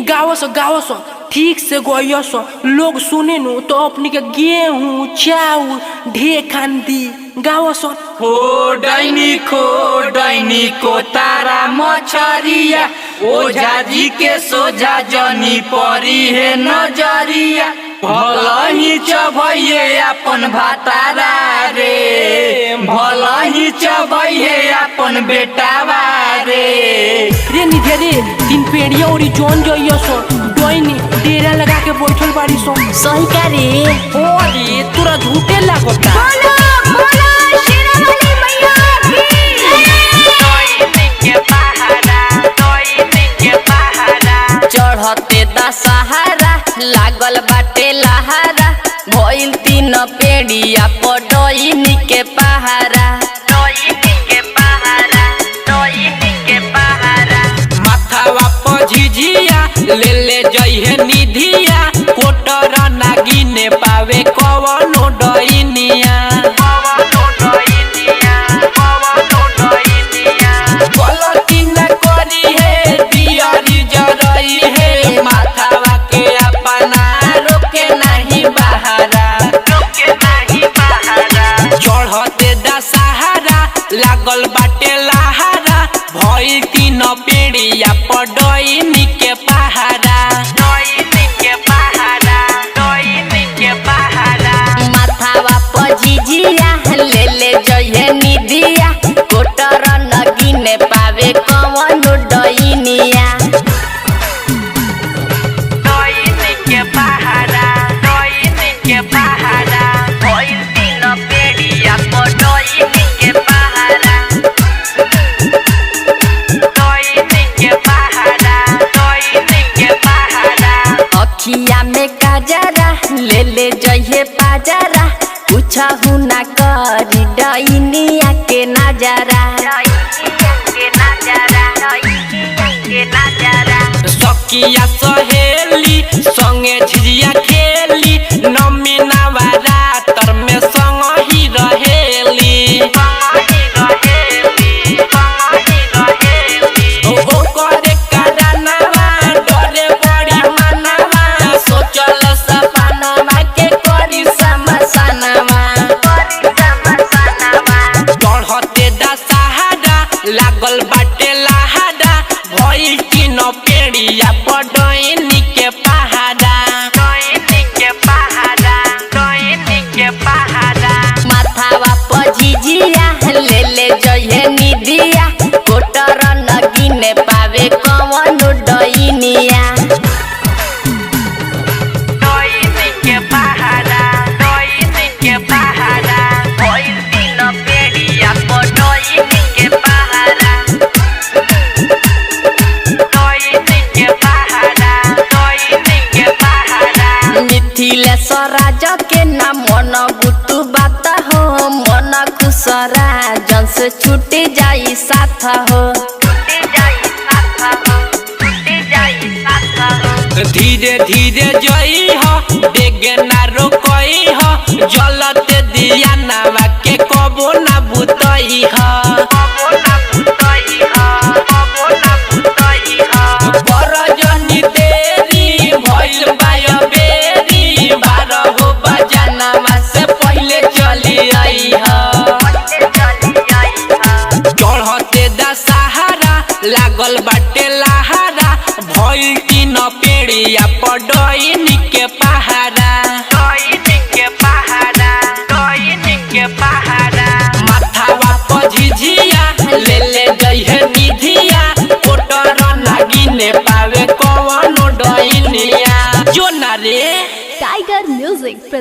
गावस गावस ठीक से गयस लोग सुने नु तो अपनी के गेहूं चाउर ढेर खान दी गावस हो डैनी को तारा मछरिया ओझा जी के सोझा जनी परी है नजरिया भला ही चबैये अपन भातारा रे भला ही चबैये अपन बेटावा रे रे निधे रे तीन पेड़िया और जोन जइयस डोइनी डेरा लगा के बैठल बाड़ी सो सही का रे ओ रे तोरा झूठे लागता बोलो बोलो शेरावाली मैया की चढ़ते दशहरा लागल बाटे लहारा भइल तीन पेड़िया पडोइनी के पहारा माथावा पर झिझिया ले ले जइहे निधिया कोटर नागिने पावे कवनो डइनिया गलती न करी है दियारी जरई है माथावा के अपना रोके नहीं बहारा चढ़ते दशहरा लागल बाटे लहारा भइल तीन पेड़िया पडोइनी के पहारा माथावा पर झिझिया ले ले जइहे निधिया कोटर नगिने पावे कवनो डइनिया अखिया में काजरा ले ले जइहे पाजरा पूछहु ना करी डइनिया के नजरा सखिया सहेली संगे झिझिया खेली नमीनावा रातर में संग ही रहेली ओ करे काडनावा डरे बड़ी मनवा सोचल सपनावा के करी समसनवा चढ़ते दशहरा लागल बाटे लहारा भइल तीन पेड़िया पडोइनी के पहाड़ा माथावा पर झिझिया ले ले जइहे निधिया कोटर नगिने पावे कवनो डइनिया मिथिलेश्वराज के ना मन बुतु बात हो मन खुसरा जन से छूट जाई साथ हो धीरे धीरे जई हो देगे ना रोकई हो जलते दिया नावा के कबो ना बुतई हो बरजनी तेरी भइल बाय बेरी 12 बजनवा से पहिले चली आई हो चढ़ते दशहरा लागल बाटे लहारा भइल तीन पेड़िया पडोइनी के पहाड़ा माथावा पर झिझिया ले ले जइहे निधिया कोटर नागिने पावे कवनो डइनिया जो ना रे टाइगर म्यूजिक।